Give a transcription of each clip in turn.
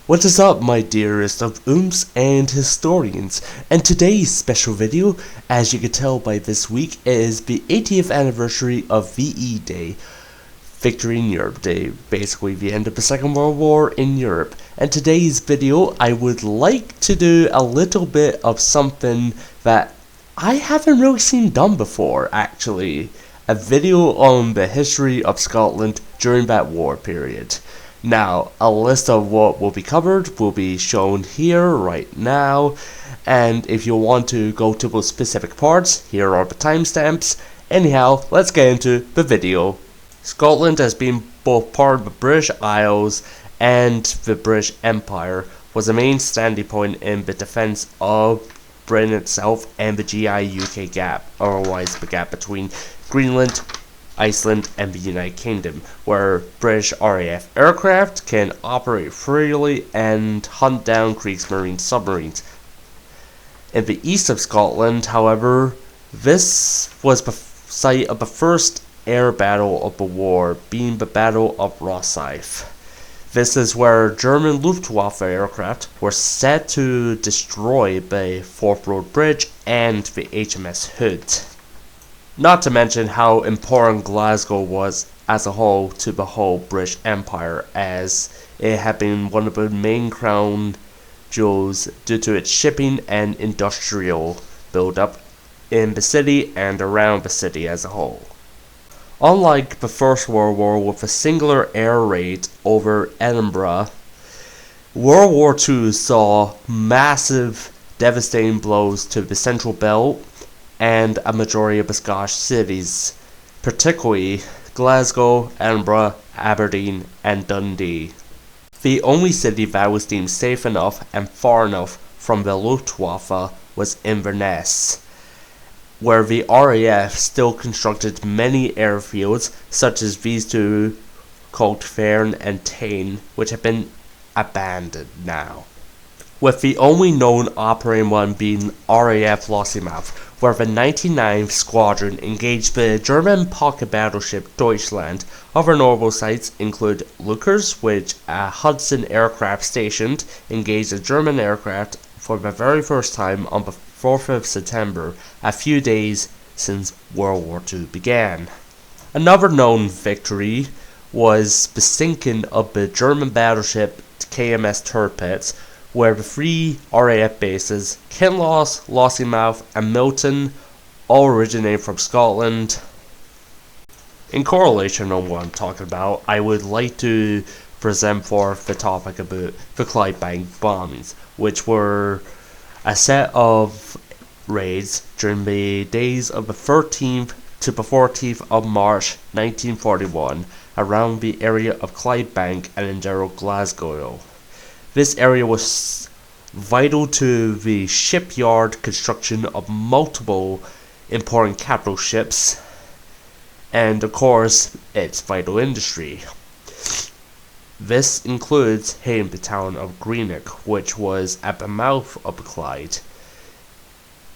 What is up, my dearest of oomps and historians? And today's special video, as you can tell by this week, is the 80th anniversary of VE Day, Victory in Europe Day, basically the end of the Second World War in Europe. And today's video, I would like to do a little bit of something that I haven't really seen done before, actually. A video on the history of Scotland during that war period. Now, a list of what will be covered will be shown here right now, and if you want to go to those specific parts, here are the timestamps. Anyhow, let's get into the video. Scotland has been both part of the British Isles and the British Empire, was a main standing point in the defence of Britain itself and the GI-UK gap, otherwise the gap between Greenland, Iceland, and the United Kingdom, where British RAF aircraft can operate freely and hunt down Kriegsmarine submarines. In the east of Scotland, however, this was the site of the first air battle of the war, being the Battle of Rosyth. This is where German Luftwaffe aircraft were set to destroy the Forth Road Bridge and the HMS Hood. Not to mention how important Glasgow was as a whole to the whole British Empire, as it had been one of the main crown jewels due to its shipping and industrial build-up in the city and around the city as a whole. Unlike the First World War with a singular air raid over Edinburgh, World War II saw massive, devastating blows to the Central Belt and a majority of the Scottish cities, particularly Glasgow, Edinburgh, Aberdeen, and Dundee. The only city that was deemed safe enough and far enough from the Luftwaffe was Inverness, where the RAF still constructed many airfields, such as these two called Farne and Tain, which have been abandoned now, with the only known operating one being RAF Lossiemouth, where the 99th Squadron engaged the German pocket battleship Deutschland. Other notable sites include Leuchars, which a Hudson aircraft stationed engaged a German aircraft for the very first time on the 4th of September, a few days since World War II began. Another known victory was the sinking of the German battleship KMS Tirpitz, where the three RAF bases, Kinloss, Lossiemouth, and Milton, all originate from Scotland. In correlation on what I'm talking about, I would like to present forth the topic about the Clydebank bombings, which were a set of raids during the days of the 13th to the 14th of March 1941 around the area of Clydebank and in general Glasgow. This area was vital to the shipyard construction of multiple important capital ships, and of course its vital industry. This includes hitting the town of Greenock, which was at the mouth of the Clyde.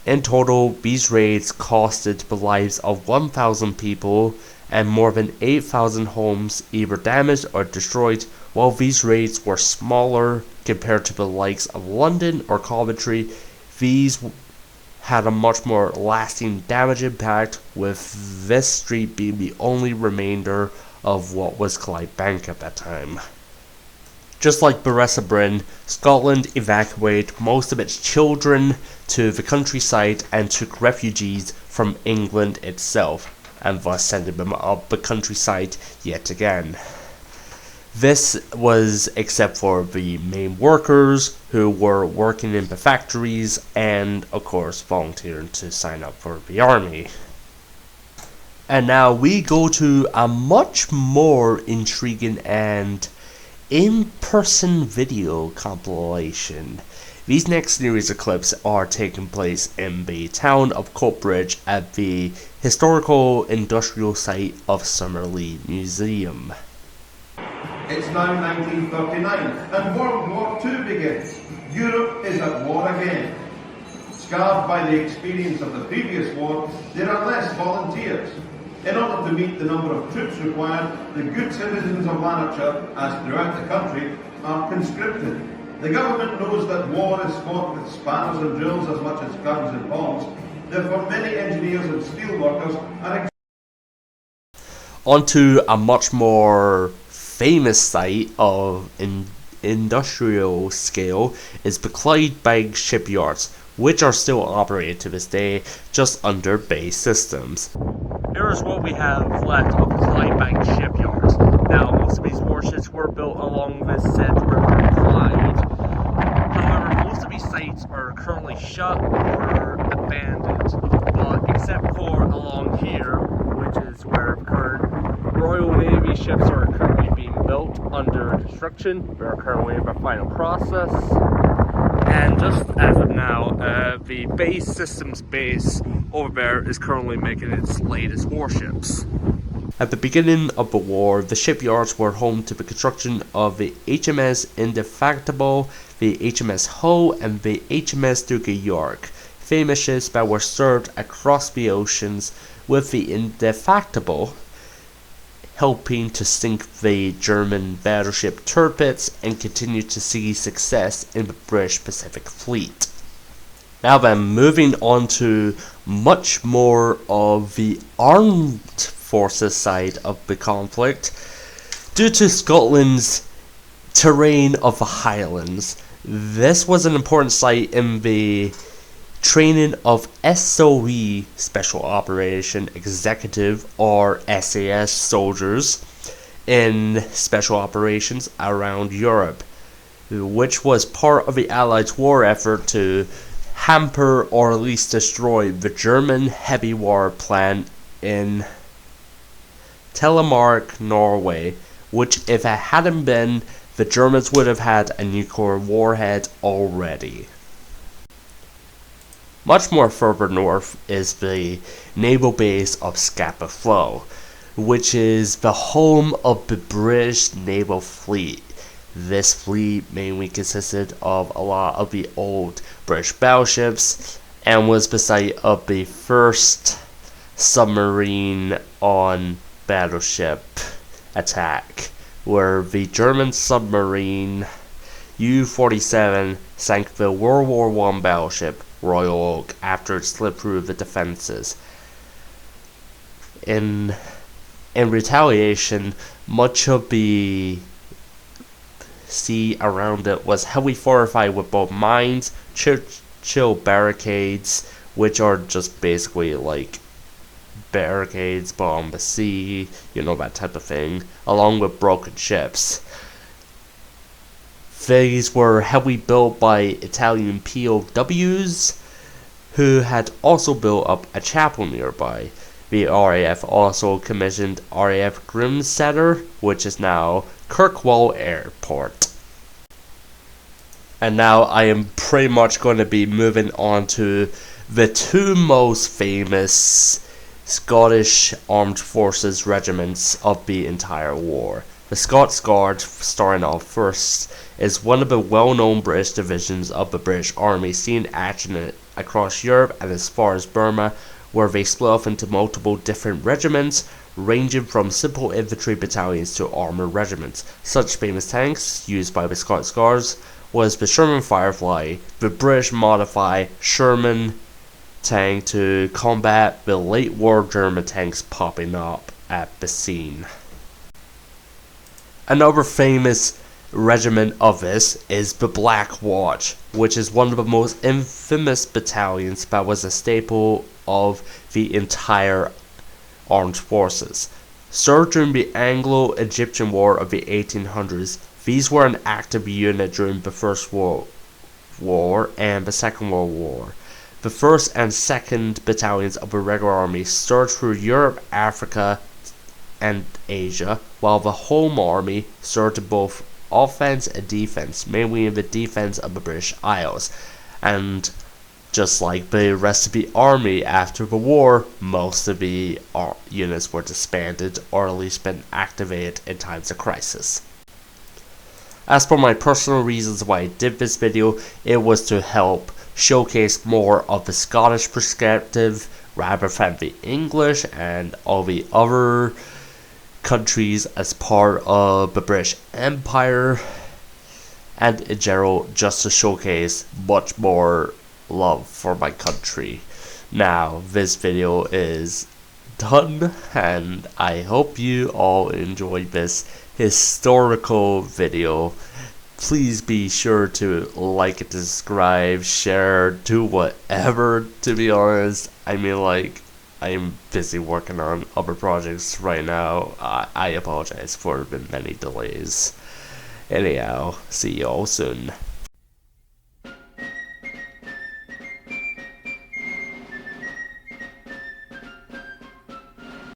In total, these raids costed the lives of 1,000 people and more than 8,000 homes either damaged or destroyed. While these raids were smaller compared to the likes of London or Coventry, these had a much more lasting damage impact, with this street being the only remainder of what was Clydebank at that time. Just like the rest of Britain, Scotland evacuated most of its children to the countryside and took refugees from England itself, and thus sending them up the countryside yet again. This was except for the main workers who were working in the factories and, of course, volunteering to sign up for the army. And now we go to a much more intriguing and in-person video compilation. These next series of clips are taking place in the town of Coatbridge at the historical industrial site of Summerlee Museum. It's now 1939 and World War II begins. Europe is at war again. Scarred by the experience of the previous war, there are less volunteers. In order to meet the number of troops required, the good citizens of Lanarkshire, as throughout the country, are conscripted. The government knows that war is fought with spanners and drills as much as guns and bombs. Therefore, many engineers and steelworkers are onto a much more famous site of industrial scale is the Clydebank shipyards, which are still operated to this day, just under base systems. Here's what we have left of Clydebank shipyards. Now, most of these warships were built along the said River Clyde. However, most of these sites are currently shut or abandoned, but except for along here, which is where current Royal Navy ships are currently being built under construction. We are currently in the final process. And just as of now, the base systems base over there is currently making its latest warships. At the beginning of the war, the shipyards were home to the construction of the HMS Indefatigable, the HMS Hull, and the HMS Duke of York, famous ships that were served across the oceans, with the Indefatigable helping to sink the German battleship Tirpitz and continue to see success in the British Pacific Fleet. Now then, moving on to much more of the armed forces side of the conflict. Due to Scotland's terrain of the Highlands, this was an important site in the training of SOE, Special Operation Executive, or SAS soldiers in special operations around Europe, which was part of the Allies' war effort to hamper or at least destroy the German heavy war plan in Telemark, Norway, which if it hadn't been, the Germans would have had a nuclear warhead already. Much more further north is the naval base of Scapa Flow, which is the home of the British naval fleet. This fleet mainly consisted of a lot of the old British battleships and was the site of the first submarine on battleship attack, where the German submarine U-47 sank the World War I battleship Royal Oak after it slipped through the defenses. In retaliation, much of the sea around it was heavily fortified with both mines, Churchill barricades, which are just basically like barricades but on the sea, you know, that type of thing, along with broken ships. These were heavily built by Italian POWs, who had also built up a chapel nearby. The RAF also commissioned RAF Grimsetter, which is now Kirkwall Airport. And now I am pretty much going to be moving on to the two most famous Scottish Armed Forces regiments of the entire war. The Scots Guard, starting off first, is one of the well-known British divisions of the British Army seen action across Europe and as far as Burma, where they split off into multiple different regiments, ranging from simple infantry battalions to armoured regiments. Such famous tanks used by the Scots Guards was the Sherman Firefly, the British modified Sherman tank to combat the late war German tanks popping up at the scene. Another famous regiment of this is the Black Watch, which is one of the most infamous battalions that was a staple of the entire armed forces. Served during the Anglo-Egyptian War of the 1800s, these were an active unit during the First World War and the Second World War. The 1st and 2nd battalions of the regular army served through Europe, Africa, and Asia, while the Home Army served in both offense and defense, mainly in the defense of the British Isles. And just like the rest of the army after the war, most of the units were disbanded or at least been activated in times of crisis. As for my personal reasons why I did this video, it was to help showcase more of the Scottish perspective rather than the English and all the other countries as part of the British Empire. and in general just to showcase much more love for my country. Now this video is done, and I hope you all enjoyed this historical video. Please be sure to like and subscribe, share, do whatever, to be honest. I mean, like, I'm busy working on other projects right now. I apologize for the many delays. Anyhow, see you all soon.